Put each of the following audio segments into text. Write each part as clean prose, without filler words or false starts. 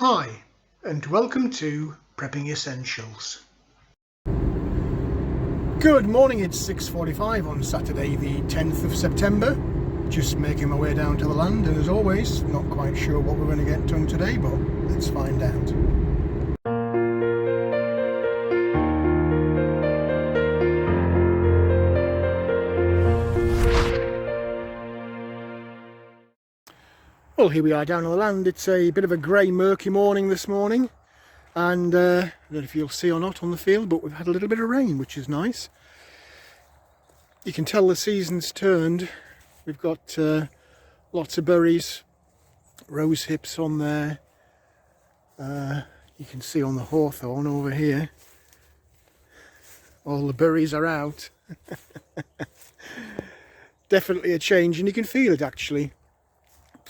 Hi, and welcome to Prepping Essentials. Good morning, it's 6:45 on Saturday the 10th of September. Just making my way down to the land, and as always, not quite sure what we're going to get done today, but let's find out. Well, here we are down on the land. It's a bit of a grey, murky morning this morning, and I don't know if you'll see or not on the field, but we've had a little bit of rain, which is nice. You can tell the season's turned. We've got lots of berries, rose hips on there. You can see on the hawthorn over here, all the berries are out. Definitely a change, and you can feel it actually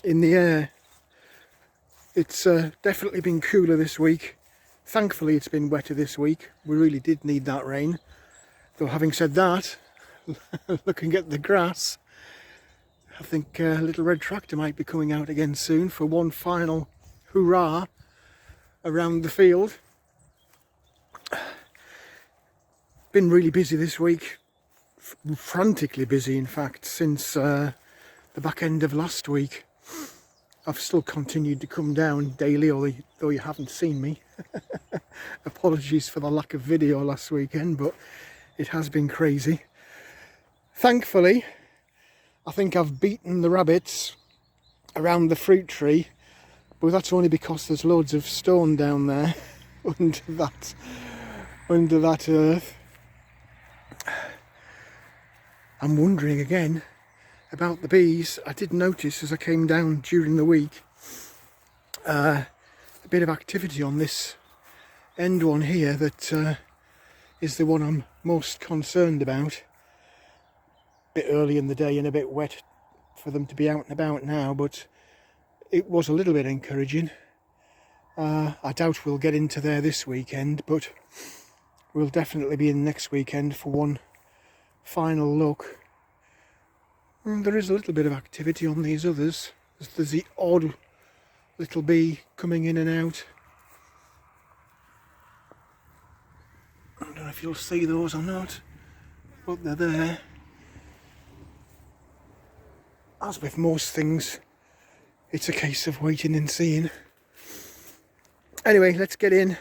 in the air. It's definitely been cooler this week. Thankfully it's been wetter this week. We really did need that rain. Though having said that, looking at the grass, I think Little Red Tractor might be coming out again soon for one final hurrah around the field. Been really busy this week, frantically busy in fact, since the back end of last week. I've still continued to come down daily, though you haven't seen me. Apologies for the lack of video last weekend, but it has been crazy. Thankfully, I think I've beaten the rabbits around the fruit tree, but that's only because there's loads of stone down there under that earth. I'm wondering again about the bees. I did notice as I came down during the week a bit of activity on this end one here that is the one I'm most concerned about. A bit early in the day and a bit wet for them to be out and about now, but it was a little bit encouraging. I doubt we'll get into there this weekend, but we'll definitely be in next weekend for one final look. And there is a little bit of activity on these others. There's the odd little bee coming in and out. I don't know if you'll see those or not, but they're there. As with most things, it's a case of waiting and seeing. Anyway, let's get in,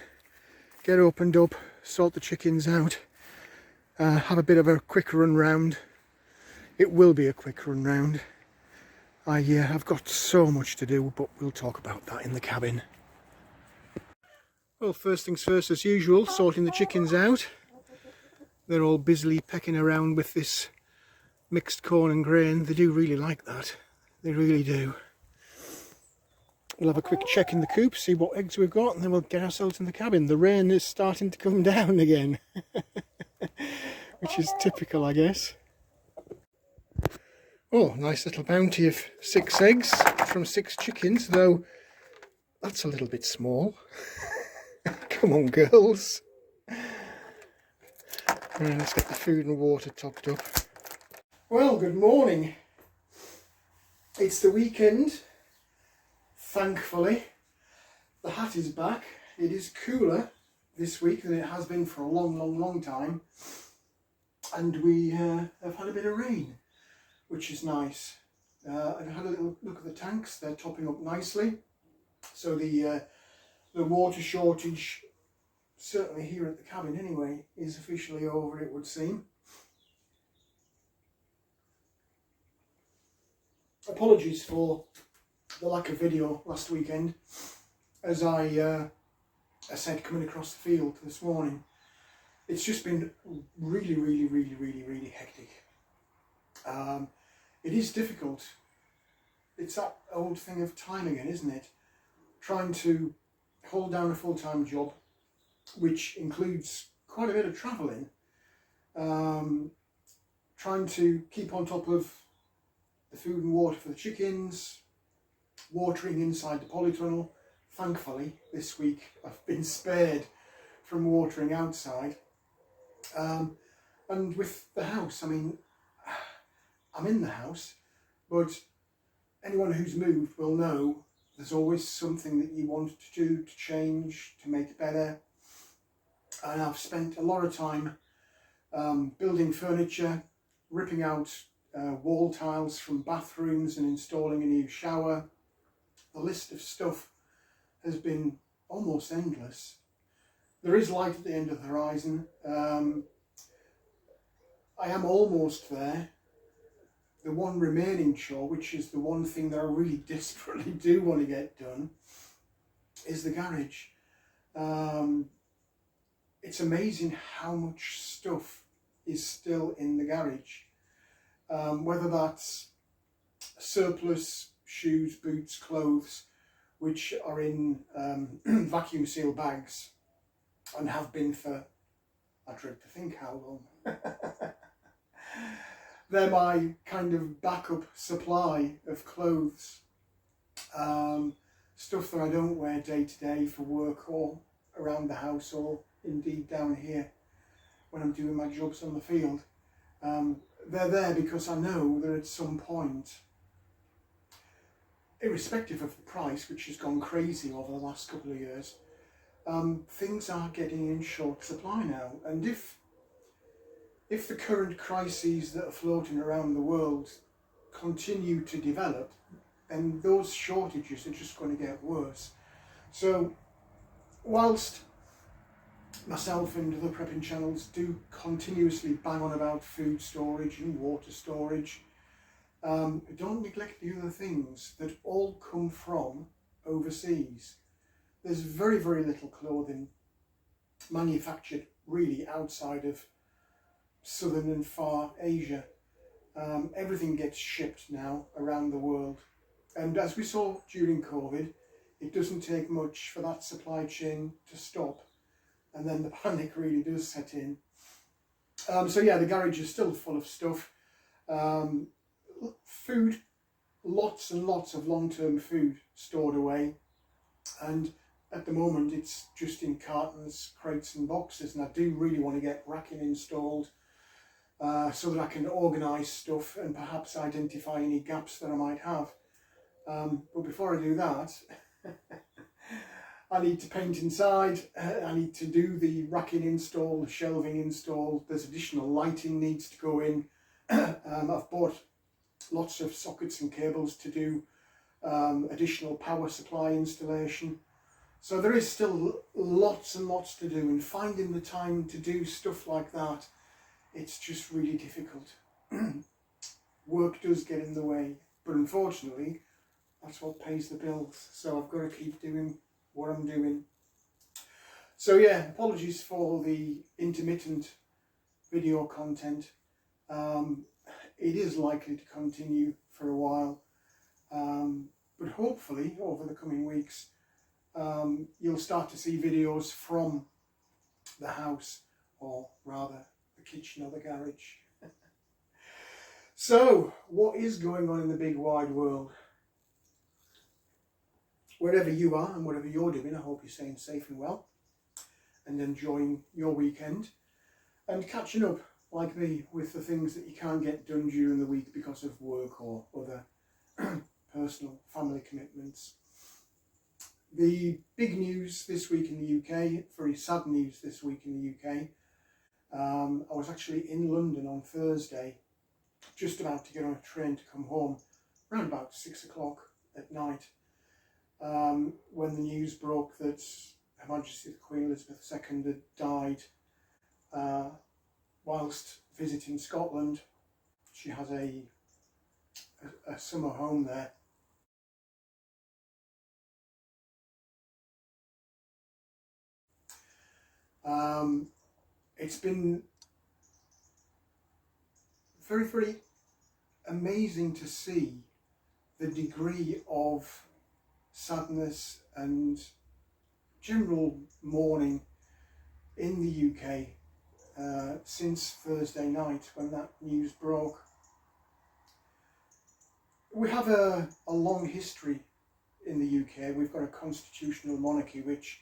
get opened up, sort the chickens out, have a bit of a quick run round. It will be a quick run round. I've got so much to do, but we'll talk about that in the cabin. Well, first things first, as usual, sorting the chickens out. They're all busily pecking around with this mixed corn and grain. They do really like that. They really do. We'll have a quick check in the coop, see what eggs we've got, and then we'll get ourselves in the cabin. The rain is starting to come down again, which is typical, I guess. Oh, nice little bounty of 6 eggs from 6 chickens, though that's a little bit small. Come on, girls. Right, let's get the food and water topped up. Well, good morning. It's the weekend, thankfully. The hat is back. It is cooler this week than it has been for a long time. And we have had a bit of rain, which is nice. I've had a little look at the tanks. They're topping up nicely. So the water shortage, certainly here at the cabin anyway, is officially over, it would seem. Apologies for the lack of video last weekend, as I said coming across the field this morning. It's just been really hectic. It is difficult. It's that old thing of time again, isn't it? Trying to hold down a full-time job, which includes quite a bit of travelling. Trying to keep on top of the food and water for the chickens, watering inside the polytunnel. Thankfully, this week I've been spared from watering outside. And with the house, I mean, I'm in the house, but anyone who's moved will know There's always something that you want to do, to change, to make it better. And I've spent a lot of time building furniture, ripping out wall tiles from bathrooms and installing a new shower. The list of stuff has been almost endless. There is light at the end of the horizon. I am almost there. The one remaining chore, which is the one thing that I really desperately do want to get done, is the garage. It's amazing how much stuff is still in the garage. Whether that's surplus shoes, boots, clothes, which are in vacuum seal bags and have been for, I dread to think how long. They're my kind of backup supply of clothes. Stuff that I don't wear day to day for work or around the house, or indeed down here when I'm doing my jobs on the field. They're there because I know that at some point, irrespective of the price, which has gone crazy over the last couple of years, things are getting in short supply now. And if the current crises that are floating around the world continue to develop, then those shortages are just going to get worse. So whilst myself and other prepping channels do continuously bang on about food storage and water storage, don't neglect the other things that all come from overseas. There's very, very little clothing manufactured really outside of southern and far Asia. Everything gets shipped now around the world. And as we saw during COVID, it doesn't take much for that supply chain to stop. And then the panic really does set in. So yeah, the garage is still full of stuff. Food, lots and lots of long-term food stored away. And at the moment it's just in cartons, crates and boxes. And I do really want to get racking installed so that I can organise stuff and perhaps identify any gaps that I might have. But before I do that, I need to paint inside, I need to do the racking install, the shelving install, there's additional lighting needs to go in. I've bought lots of sockets and cables to do additional power supply installation. So there is still lots and lots to do, and finding the time to do stuff like that, it's just really difficult. Work does get in the way, but unfortunately, that's what pays the bills. So I've got to keep doing what I'm doing. So yeah, apologies for the intermittent video content. It is likely to continue for a while, but hopefully over the coming weeks you'll start to see videos from the house, or rather the kitchen or the garage. So what is going on in the big wide world? Wherever you are and whatever you're doing, I hope you're staying safe and well and enjoying your weekend and catching up, like me, with the things that you can't get done during the week because of work or other personal family commitments. The big news this week in the UK, very sad news this week in the UK, I was actually in London on Thursday, just about to get on a train to come home, around about 6 o'clock at night, when the news broke that Her Majesty the Queen Elizabeth II had died whilst visiting Scotland. She has a summer home there. It's been very, very amazing to see the degree of sadness and general mourning in the UK since Thursday night when that news broke. We have a long history in the UK. We've got a constitutional monarchy which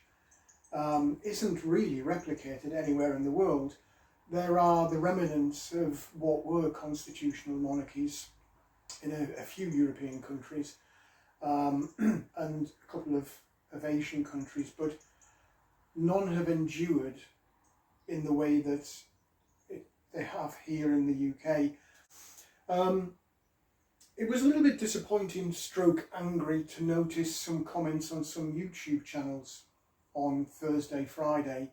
isn't really replicated anywhere in the world. There are the remnants of what were constitutional monarchies in a few European countries, and a couple of Asian countries, but none have endured in the way that they have here in the UK. It was a little bit disappointing stroke angry to notice some comments on some YouTube channels on Thursday, Friday,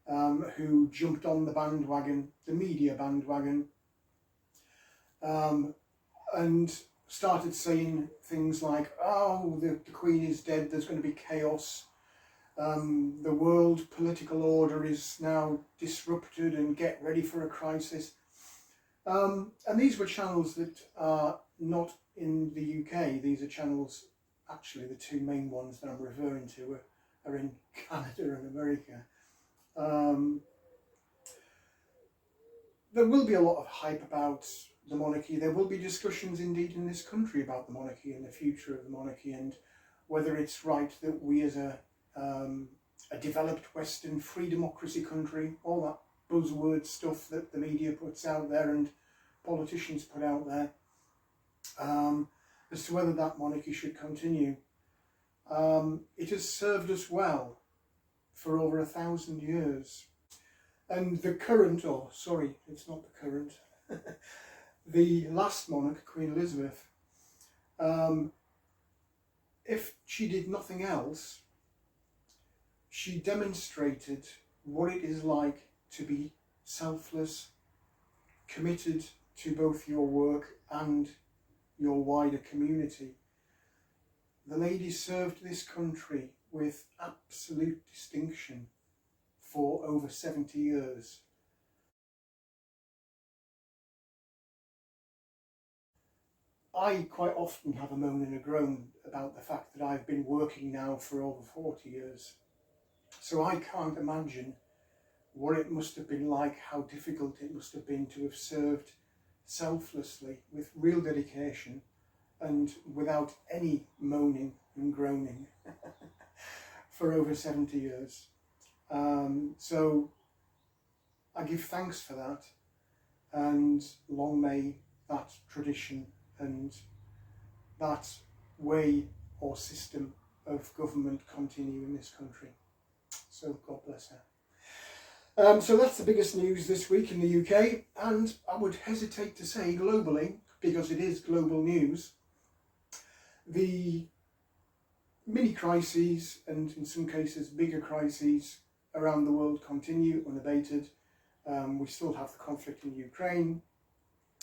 who jumped on the bandwagon, the media bandwagon, and started saying things like, oh, the Queen is dead, there's going to be chaos, the world political order is now disrupted and get ready for a crisis. And these were channels that are not in the UK. These are channels, actually the two main ones that I'm referring to are in Canada and America. There will be a lot of hype about the monarchy. There will be discussions indeed in this country about the monarchy and the future of the monarchy, and whether it's right that we as a developed Western free democracy country, all that buzzword stuff that the media puts out there and politicians put out there, as to whether that monarchy should continue. It has served us well for over 1,000 years. And the current, oh sorry, it's not the current, the last monarch, Queen Elizabeth, if she did nothing else, she demonstrated what it is like to be selfless, committed to both your work and your wider community. The lady served this country with absolute distinction for over 70 years. I quite often have a moan and a groan about the fact that I've been working now for over 40 years. So I can't imagine what it must have been like, how difficult it must have been to have served selflessly, with real dedication and without any moaning and groaning for over 70 years. So I give thanks for that, and long may that tradition and that way or system of government continue in this country. So God bless her. So that's the biggest news this week in the UK, and I would hesitate to say globally, because it is global news. The mini crises, and in some cases bigger crises, around the world continue unabated. We still have the conflict in Ukraine.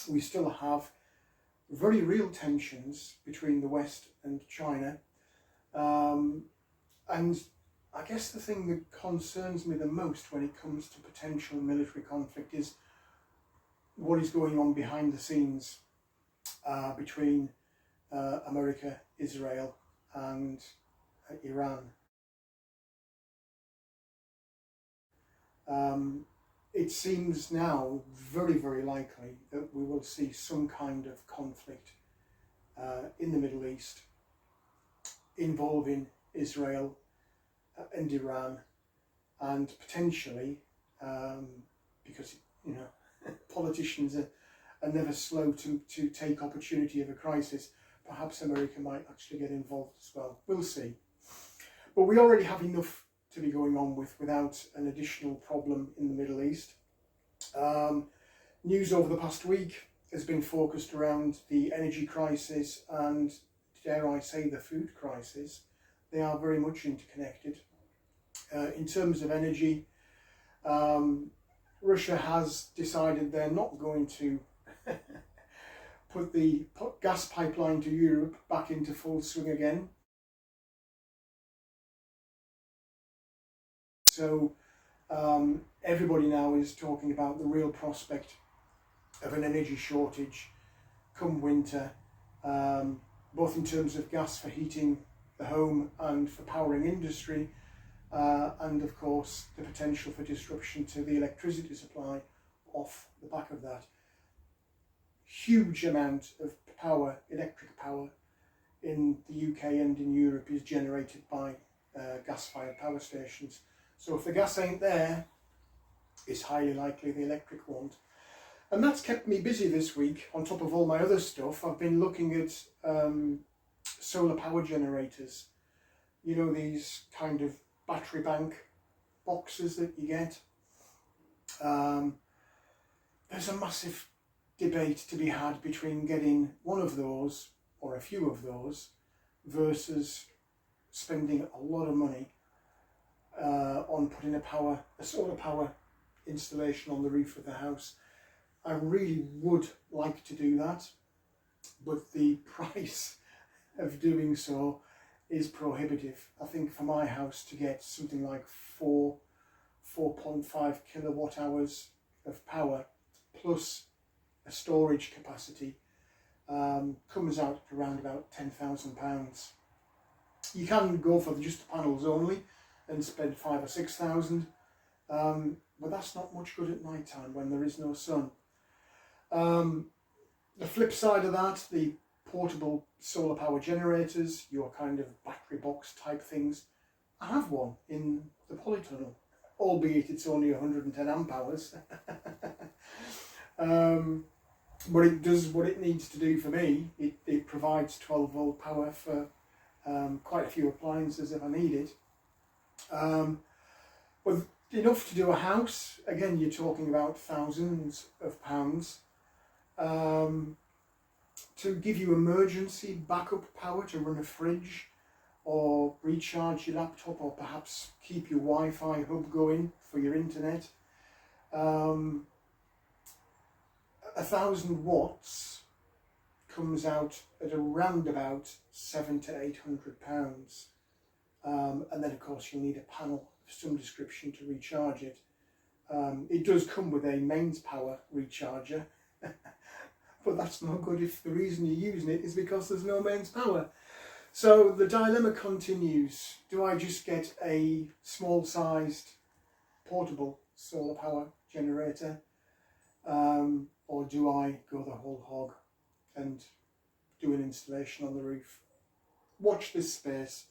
We still have very real tensions between the West and China. And I guess the thing that concerns me the most when it comes to potential military conflict is what is going on behind the scenes between America, Israel and Iran. It seems now very, very likely that we will see some kind of conflict in the Middle East involving Israel and Iran, and potentially, because politicians are never slow to take opportunity of a crisis, perhaps America might actually get involved as well. We'll see. But we already have enough to be going on with without an additional problem in the Middle East. News over the past week has been focused around the energy crisis and, dare I say, the food crisis. They are very much interconnected. In terms of energy, Russia has decided they're not going to put the gas pipeline to Europe back into full swing again. So everybody now is talking about the real prospect of an energy shortage come winter, both in terms of gas for heating the home and for powering industry, and of course the potential for disruption to the electricity supply off the back of that. Huge amount of power, electric power, in the UK and in Europe is generated by gas-fired power stations. So if the gas ain't there, it's highly likely the electric won't. And that's kept me busy this week. On top of all my other stuff, I've been looking at solar power generators. You know, these kind of battery bank boxes that you get. There's a massive debate to be had between getting one of those or a few of those versus spending a lot of money on putting a solar power installation on the roof of the house. I really would like to do that, but the price of doing so is prohibitive. I think for my house to get something like 4.5 kilowatt hours of power plus a storage capacity comes out around about £10,000. You can go for just the panels only and spend 5,000 or 6,000, but that's not much good at night time when there is no sun. The flip side of that, the portable solar power generators, your kind of battery box type things. I have one in the polytunnel, albeit it's only 110 amp hours. But it does what it needs to do for me. It provides 12 volt power for quite a few appliances if I need it. But enough to do a house. Again, you're talking about thousands of pounds. To give you emergency backup power to run a fridge or recharge your laptop or perhaps keep your Wi-Fi hub going for your internet. 1,000 watts comes out at around about £700 to £800. And then of course you'll need a panel of some description to recharge it. It does come with a mains power recharger, but that's no good if the reason you're using it is because there's no mains power. So the dilemma continues. Do I just get a small sized portable solar power generator, or do I go the whole hog and do an installation on the roof? Watch this space.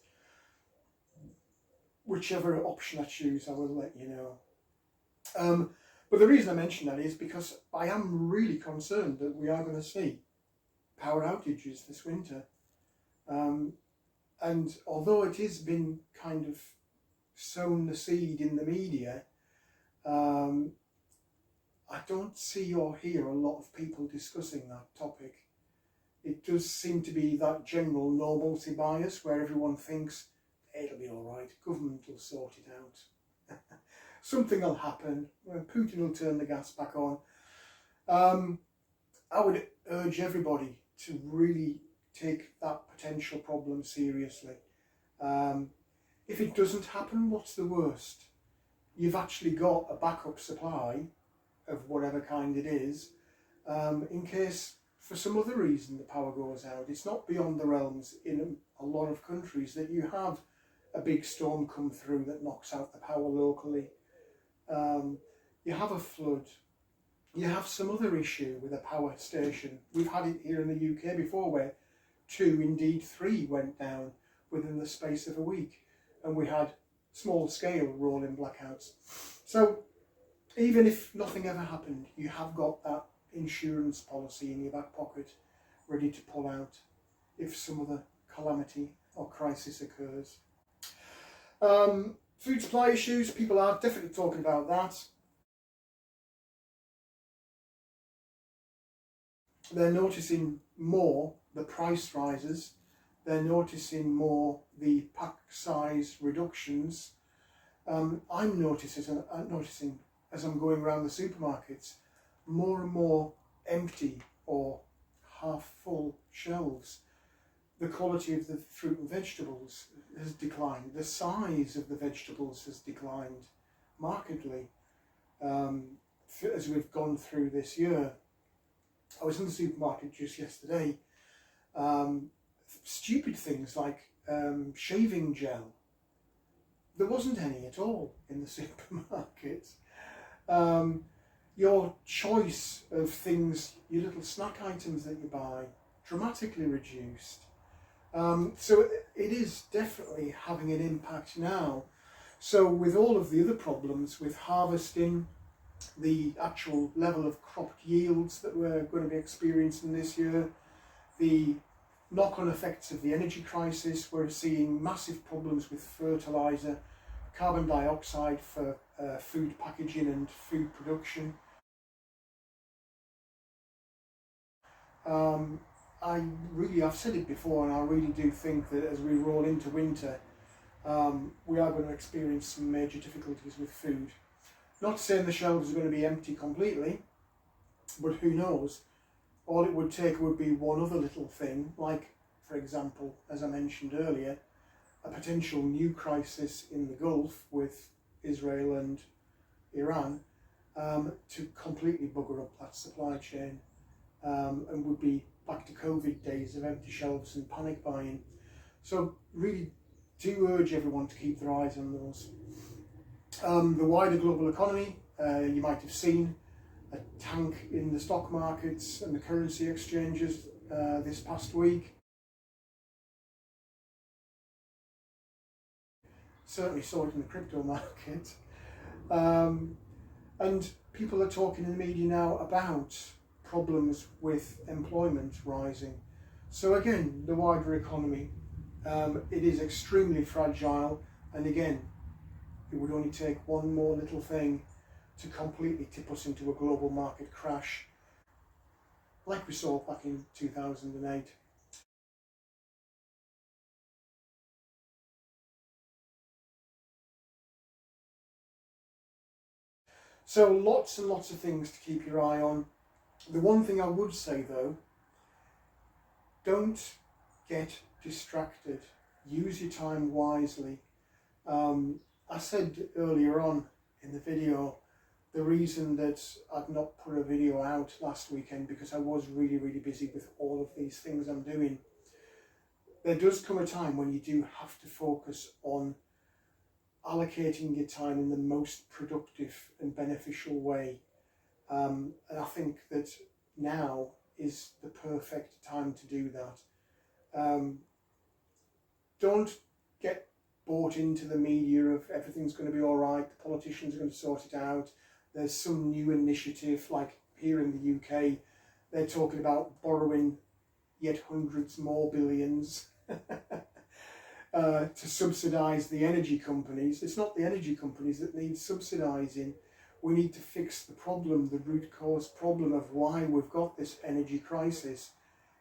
Whichever option I choose, I will let you know. But the reason I mention that is because I am really concerned that we are going to see power outages this winter. And although it has been kind of sown the seed in the media, I don't see or hear a lot of people discussing that topic. It does seem to be that general normalcy bias where everyone thinks it'll be all right, government will sort it out. Something will happen, Putin will turn the gas back on. I would urge everybody to really take that potential problem seriously. If it doesn't happen, what's the worst? You've actually got a backup supply of whatever kind it is, in case for some other reason the power goes out. It's not beyond the realms in a lot of countries that you have a big storm come through that knocks out the power locally. You have a flood, you have some other issue with a power station. We've had it here in the UK before where 2, indeed 3 went down within the space of a week, and we had small scale rolling blackouts. So even if nothing ever happened, you have got that insurance policy in your back pocket ready to pull out if some other calamity or crisis occurs. Food supply issues, people are definitely talking about that. They're noticing more the price rises, they're noticing more the pack size reductions. I'm noticing as I'm going around the supermarkets, more and more empty or half full shelves. The quality of the fruit and vegetables has declined. The size of the vegetables has declined markedly as we've gone through this year. I was in the supermarket just yesterday. Stupid things like shaving gel. There wasn't any at all in the supermarket. Your choice of things, your little snack items that you buy, dramatically reduced. So it is definitely having an impact now. So with all of the other problems with harvesting, the actual level of crop yields that we're going to be experiencing this year, the knock-on effects of the energy crisis. We're seeing massive problems with fertiliser, carbon dioxide for food packaging and food production. I've said it before, and I really do think that as we roll into winter, we are going to experience some major difficulties with food. Not saying the shelves are going to be empty completely, but who knows? All it would take would be one other little thing, like, for example, as I mentioned earlier, a potential new crisis in the Gulf with Israel and Iran, to completely bugger up that supply chain, and would be back to COVID days of empty shelves and panic buying. So really do urge everyone to keep their eyes on those. The wider global economy, you might have seen a tank in the stock markets and the currency exchanges this past week. Certainly saw it in the crypto market. And people are talking in the media now about problems with employment rising. So again, the wider economy, it is extremely fragile, and again, it would only take one more little thing to completely tip us into a global market crash, like we saw back in 2008. So lots and lots of things to keep your eye on. The one thing I would say though, don't get distracted. Use your time wisely. I said earlier on in the video, the reason that I've not put a video out last weekend, because I was really busy with all of these things I'm doing. There does come a time when you do have to focus on allocating your time in the most productive and beneficial way. And I think that now is the perfect time to do that. Don't get bought into the media of everything's going to be all right, the politicians are going to sort it out. There's some new initiative, like here in the UK, they're talking about borrowing yet hundreds more billions to subsidise the energy companies. It's not the energy companies that need subsidising. We need to fix the problem, the root cause problem of why we've got this energy crisis.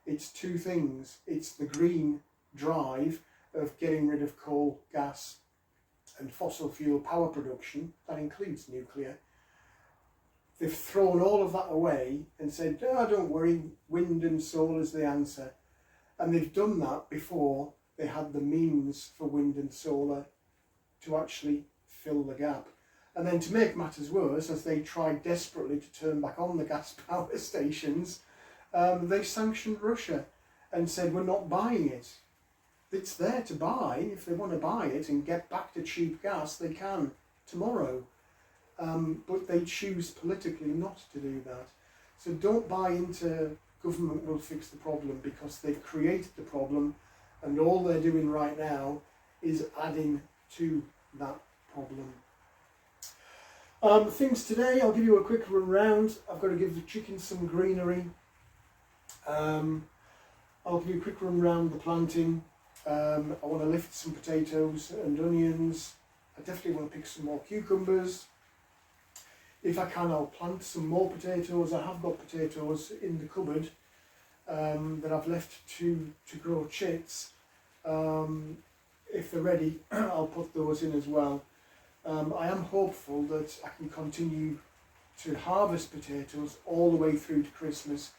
It's two things. It's the green drive of getting rid of coal, gas and fossil fuel power production. That includes nuclear. They've thrown all of that away and said, oh, don't worry, wind and solar is the answer. And they've done that before they had the means for wind and solar to actually fill the gap. And then to make matters worse, as they tried desperately to turn back on the gas power stations, they sanctioned Russia and said, we're not buying it. It's there to buy. If they want to buy it and get back to cheap gas, they can tomorrow. But they choose politically not to do that. So don't buy into government will fix the problem, because they've created the problem and all they're doing right now is adding to that problem. Things today, I'll give you a quick run round. I've got to give the chickens some greenery. I'll give you a quick run round the planting. I want to lift some potatoes and onions. I definitely want to pick some more cucumbers. If I can, I'll plant some more potatoes. I have got potatoes in the cupboard that I've left to grow chits. If they're ready, I'll put those in as well. I am hopeful that I can continue to harvest potatoes all the way through to Christmas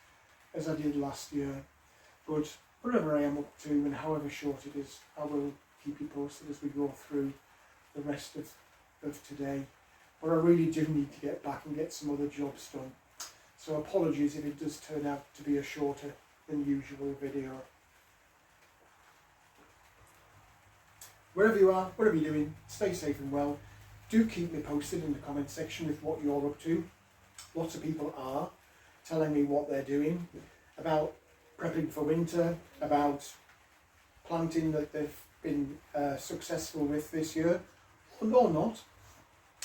as I did last year. But whatever I am up to and however short it is, I will keep you posted as we go through the rest of today. But I really do need to get back and get some other jobs done. So apologies if it does turn out to be a shorter than usual video. Wherever you are, whatever you're doing, stay safe and well. Do keep me posted in the comment section with what you're up to. Lots of people are telling me what they're doing, about prepping for winter, about planting that they've been successful with this year, or not,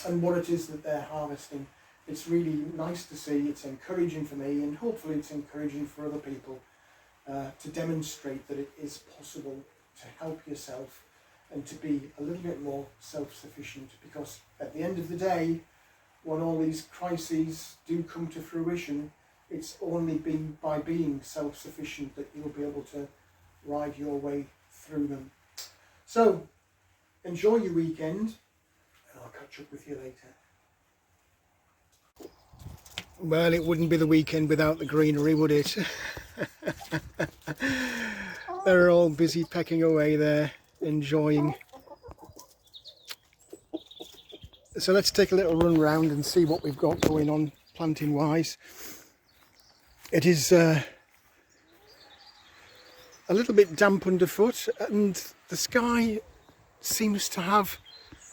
and what it is that they're harvesting. it's really nice to see. It's encouraging for me, and hopefully it's encouraging for other people to demonstrate that it is possible to help yourself and to be a little bit more self-sufficient, because at the end of the day, when all these crises do come to fruition, it's only by being self-sufficient that you'll be able to ride your way through them. So, enjoy your weekend, and I'll catch up with you later. Well, it wouldn't be the weekend without the greenery, would it? They're all busy pecking away there, enjoying. So let's take a little run round and see what we've got going on planting wise. It is a little bit damp underfoot, and the sky seems to have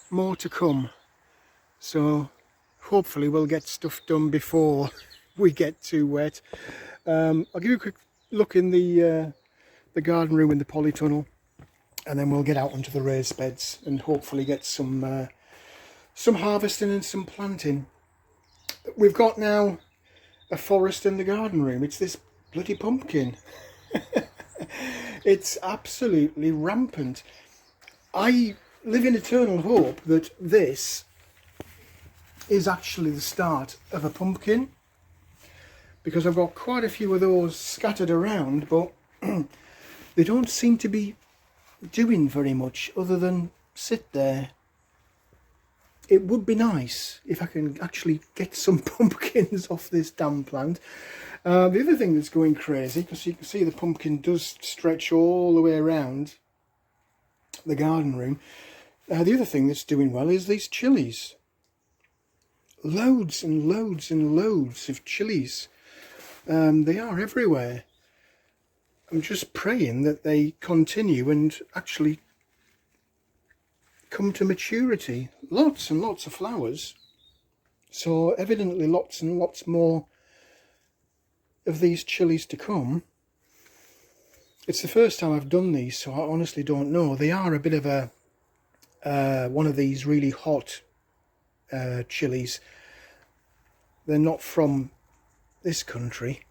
more to come. So hopefully we'll get stuff done before we get too wet. I'll give you a quick look in the garden room in the polytunnel, and then we'll get out onto the raised beds and hopefully get some harvesting and some planting. We've got now a forest in the garden room. It's this bloody pumpkin. It's absolutely rampant. I live in eternal hope that this is actually the start of a pumpkin, because I've got quite a few of those scattered around, but they don't seem to be doing very much other than sit there. It would be nice if I can actually get some pumpkins off this damn plant. The other thing that's going crazy, because you can see the pumpkin does stretch all the way around the garden room. The other thing that's doing well is these chilies. Loads and loads and loads of chilies. They are everywhere. I'm just praying that they continue and actually come to maturity. Lots and lots of flowers, so evidently lots and lots more of these chilies to come. It's the first time I've done these, so I honestly don't know. They are a bit of a one of these really hot chilies. They're not from this country,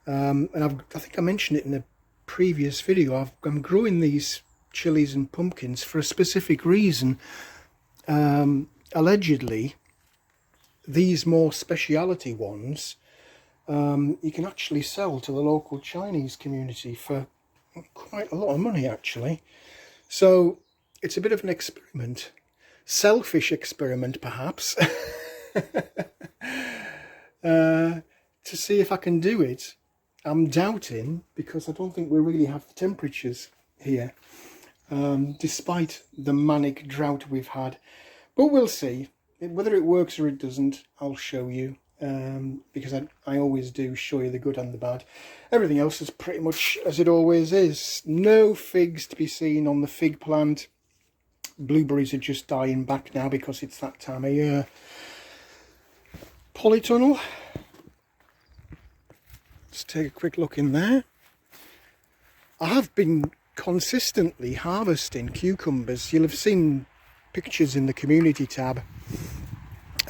and I think I mentioned it in a previous video. I'm growing these chilies and pumpkins for a specific reason. Allegedly, these more speciality ones you can actually sell to the local Chinese community for quite a lot of money, actually. So it's a bit of an experiment, selfish experiment perhaps, to see if I can do it. I'm doubting, because I don't think we really have the temperatures here, despite the manic drought we've had. But we'll see. Whether it works or it doesn't, I'll show you, because I always do show you the good and the bad. Everything else is pretty much as it always is. No figs to be seen on the fig plant. Blueberries are just dying back now because it's that time of year. Polytunnel. Let's take a quick look in there. I have been consistently harvesting cucumbers. You'll have seen pictures in the community tab.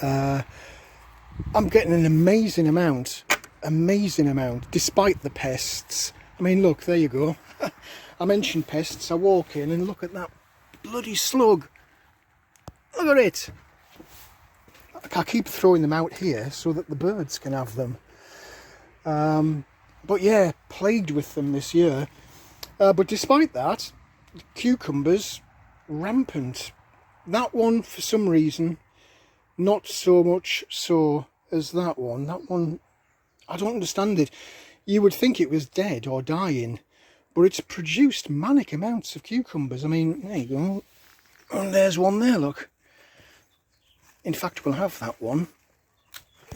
I'm getting an amazing amount, despite the pests. I mean, look, there you go. I mentioned pests. I walk in and look at that bloody slug. Look at it. I keep throwing them out here so that the birds can have them. But yeah, plagued with them this year. But despite that, cucumbers, rampant. That one, for some reason, not so much so as that one. That one, I don't understand it. You would think it was dead or dying, but it's produced manic amounts of cucumbers. I mean, there you go. And there's one there, look. In fact, we'll have that one.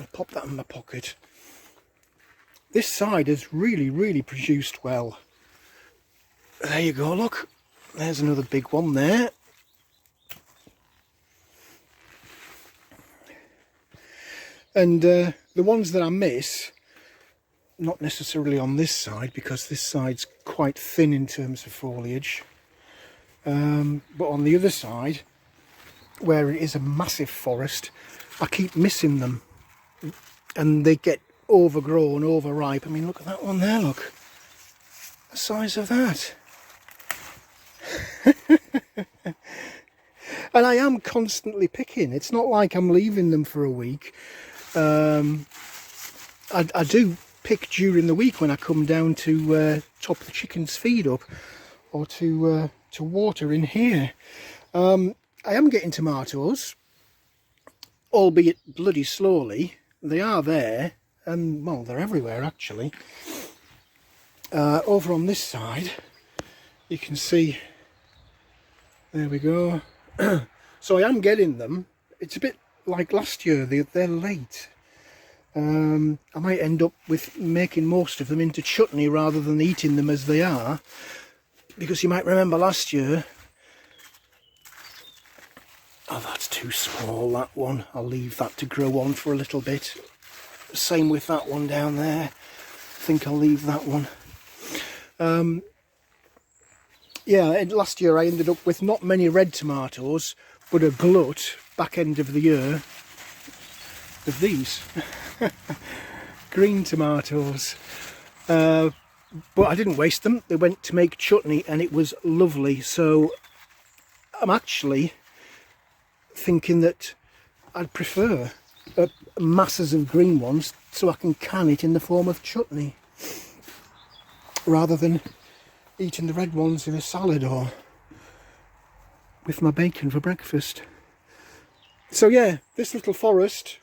I'll pop that in my pocket. This side has really, really produced well. There you go, look. There's another big one there. And the ones that I miss, not necessarily on this side, because this side's quite thin in terms of foliage. But on the other side, where it is a massive forest, I keep missing them. and they get overgrown, overripe. I mean, look at that one there, look. The size of that. And I am constantly picking. It's not like I'm leaving them for a week. I do pick during the week when I come down to top the chickens' feed up, or to water in here. I am getting tomatoes, albeit bloody slowly. They are there, and well, they're everywhere actually. Over on this side, you can see, there we go. So I am getting them. It's a bit like last year, they're late. I might end up with making most of them into chutney rather than eating them as they are, because you might remember last year. Oh, that's too small, that one. I'll leave that to grow on for a little bit. Same with that one down there. I think I'll leave that one. Yeah, last year I ended up with not many red tomatoes, but a glut back end of the year of these green tomatoes. But I didn't waste them. They went to make chutney and it was lovely. So I'm actually thinking that I'd prefer masses of green ones so I can can it in the form of chutney, rather than eating the red ones in a salad or with my bacon for breakfast. So yeah, this little forest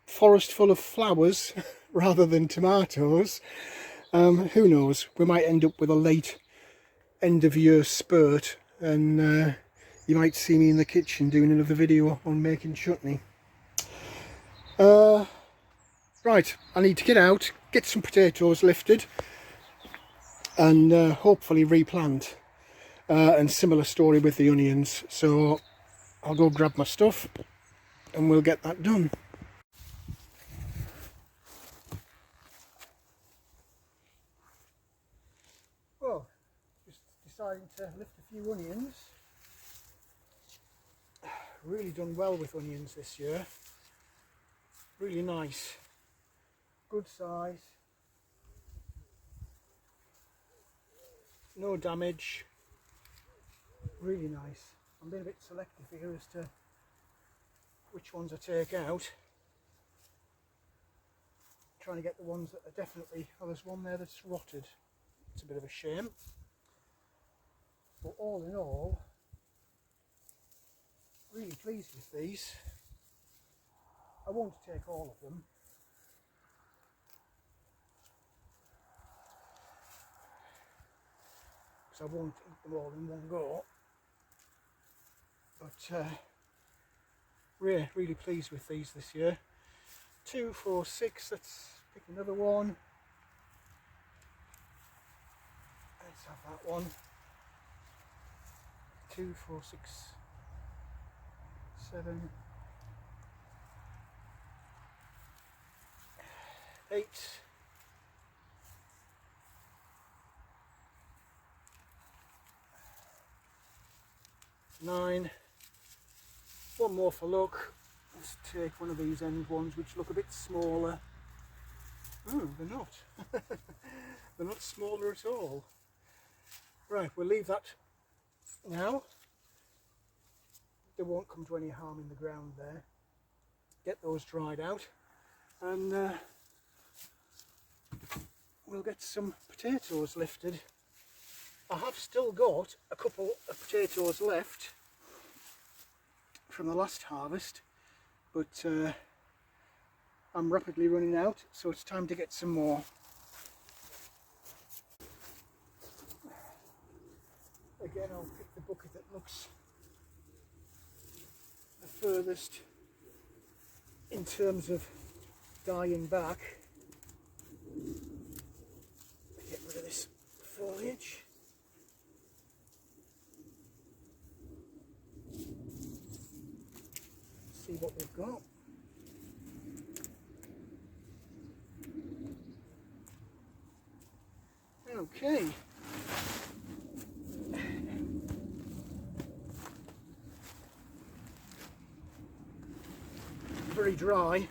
full of flowers rather than tomatoes. Who knows, we might end up with a late end of year spurt, and you might see me in the kitchen doing another video on making chutney. Right, I need to get out, get some potatoes lifted, and hopefully replant. And similar story with the onions. So I'll go grab my stuff and we'll get that done. Well, just deciding to lift a few onions. Really done well with onions this year. Really nice. Good size. No damage. Really nice. I'm being a bit selective here as to which ones I take out. Trying to get the ones that are definitely... Oh, there's one there that's rotted. It's a bit of a shame. But all in all, really pleased with these. I won't take all of them. Because I won't eat them all in one go. But really pleased with these this year. 2, 4, 6, let's pick another one. Let's have that one. 2, 4, 6, 7, 8. 9. One more for luck. Let's take one of these end ones which look a bit smaller. Oh, they're not. They're not smaller at all. Right, we'll leave that now. They won't come to any harm in the ground there. Get those dried out, and we'll get some potatoes lifted. I have still got a couple of potatoes left from the last harvest, but I'm rapidly running out, so it's time to get some more. Again, I'll pick the bucket that looks the furthest in terms of dying back. Get rid of this foliage. See what we've got. Okay. Very dry.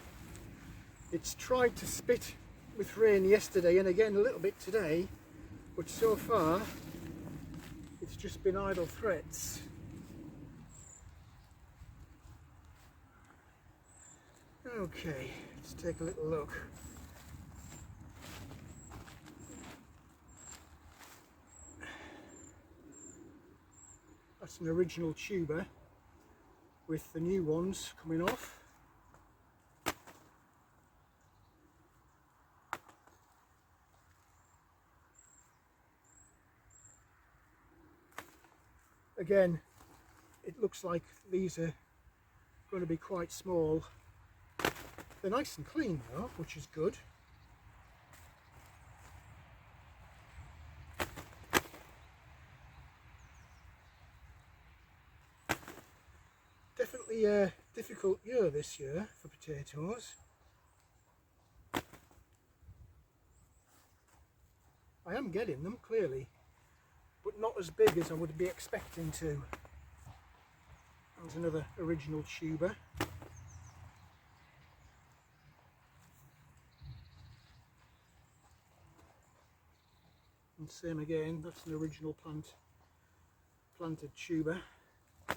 It's tried to spit with rain yesterday and again a little bit today, but so far it's just been idle threats. Okay, let's take a little look. That's an original tuber with the new ones coming off. Again, it looks like these are going to be quite small. They're nice and clean though, which is good. Definitely a difficult year this year for potatoes. I am getting them, clearly, but not as big as I would be expecting to. There's another original tuber. And same again, that's an original planted tuber. The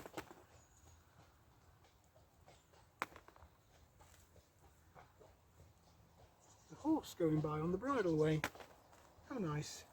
horse going by on the bridleway. How nice.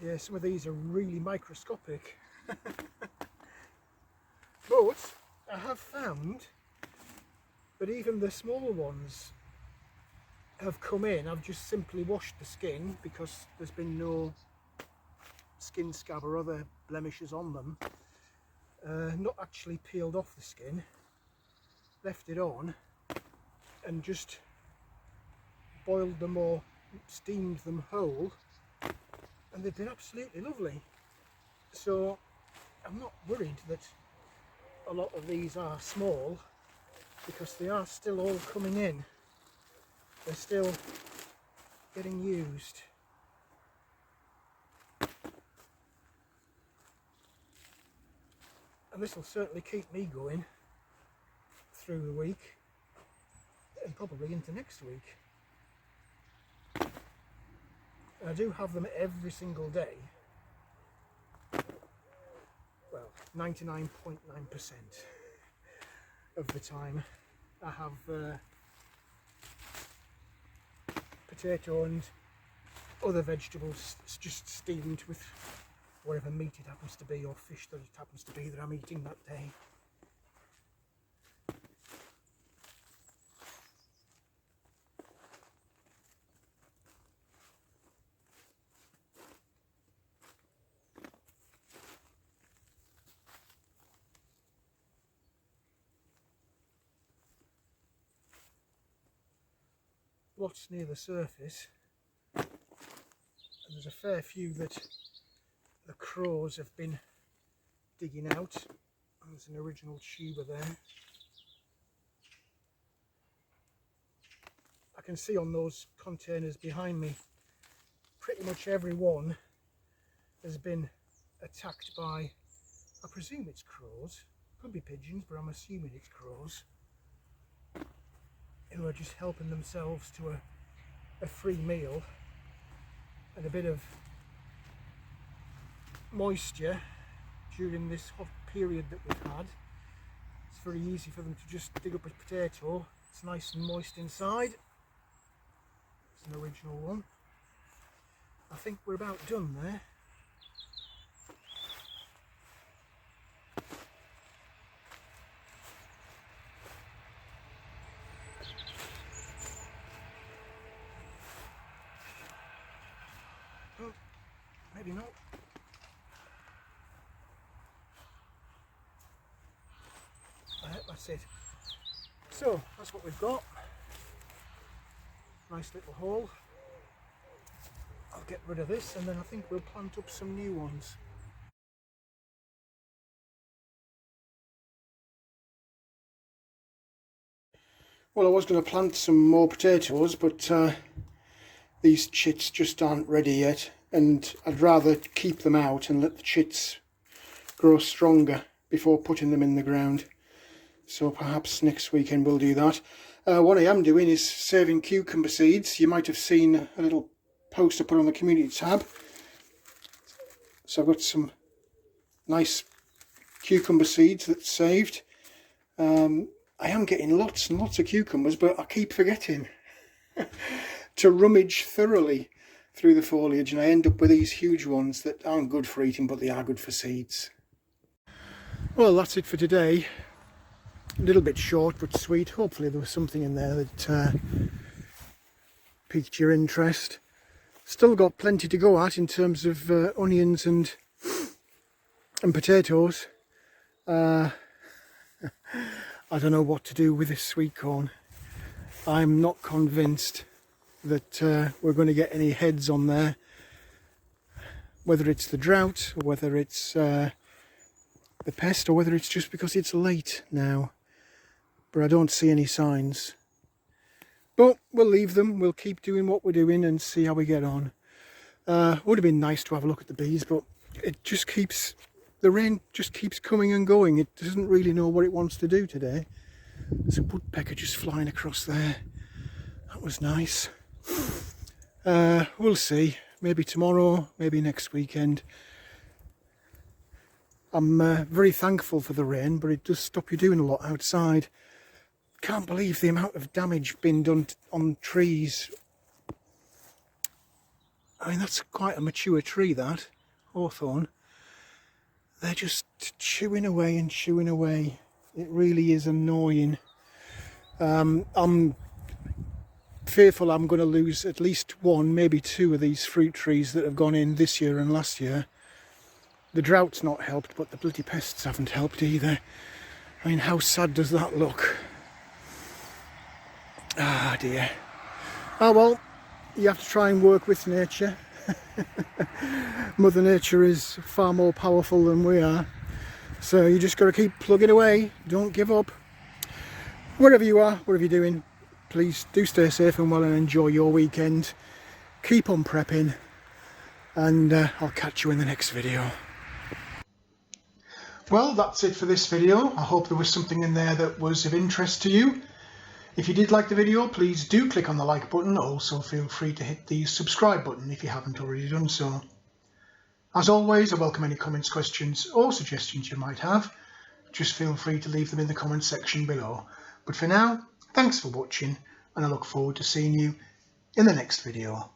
Yeah, some of these are really microscopic. But I have found that even the small ones have come in. I've just simply washed the skin because there's been no skin scab or other blemishes on them. Not actually peeled off the skin, left it on and just boiled them or steamed them whole, and they've been absolutely lovely. So I'm not worried that a lot of these are small, because they are still all coming in. They're still getting used. And this will certainly keep me going through the week and probably into next week. I do have them every single day. Well, 99.9% of the time I have potato and other vegetables just steamed with whatever meat it happens to be, or fish that it happens to be that I'm eating that day. Lots near the surface, and there's a fair few that the crows have been digging out. And there's an original tuber there. I can see on those containers behind me, pretty much every one has been attacked by, I presume it's crows, could be pigeons, but I'm assuming it's crows, who are just helping themselves to a free meal and a bit of moisture during this hot period that we've had. It's very easy for them to just dig up a potato. It's nice and moist inside. It's an original one. I think we're about done there. Oh, maybe not. That's it. So that's what we've got. Nice little hole. I'll get rid of this and then I think we'll plant up some new ones. Well, I was going to plant some more potatoes, but these chits just aren't ready yet, and I'd rather keep them out and let the chits grow stronger before putting them in the ground. So perhaps next weekend we'll do that. What I am doing is saving cucumber seeds. You might have seen a little post I put on the community tab. So I've got some nice cucumber seeds that's saved. I am getting lots and lots of cucumbers, but I keep forgetting to rummage thoroughly through the foliage, and I end up with these huge ones that aren't good for eating, but they are good for seeds. Well, that's it for today. A little bit short but sweet. Hopefully there was something in there that piqued your interest. Still got plenty to go at in terms of onions and potatoes. I don't know what to do with this sweet corn. I'm not convinced that we're going to get any heads on there. Whether it's the drought, or whether it's the pest, or whether it's just because it's late now. But I don't see any signs. But we'll leave them. We'll keep doing what we're doing and see how we get on. Would have been nice to have a look at the bees, but it just keeps... the rain just keeps coming and going. It doesn't really know what it wants to do today. There's a woodpecker just flying across there. That was nice. We'll see. Maybe tomorrow, maybe next weekend. I'm very thankful for the rain, but it does stop you doing a lot outside. Can't believe the amount of damage being done on trees. I mean, that's quite a mature tree, that hawthorn. They're just chewing away and chewing away. It really is annoying. I'm fearful I'm going to lose at least one, maybe two of these fruit trees that have gone in this year and last year. The drought's not helped, but the bloody pests haven't helped either. I mean, how sad does that look? Ah, dear. Oh well, you have to try and work with nature. Mother Nature is far more powerful than we are. So you just got to keep plugging away. Don't give up. Wherever you are, whatever you're doing, please do stay safe and well and enjoy your weekend. Keep on prepping. And I'll catch you in the next video. Well, that's it for this video. I hope there was something in there that was of interest to you. If you did like the video, please do click on the like button. Also feel free to hit the subscribe button if you haven't already done so. As always, I welcome any comments, questions or suggestions you might have. Just feel free to leave them in the comments section below. But for now, thanks for watching and I look forward to seeing you in the next video.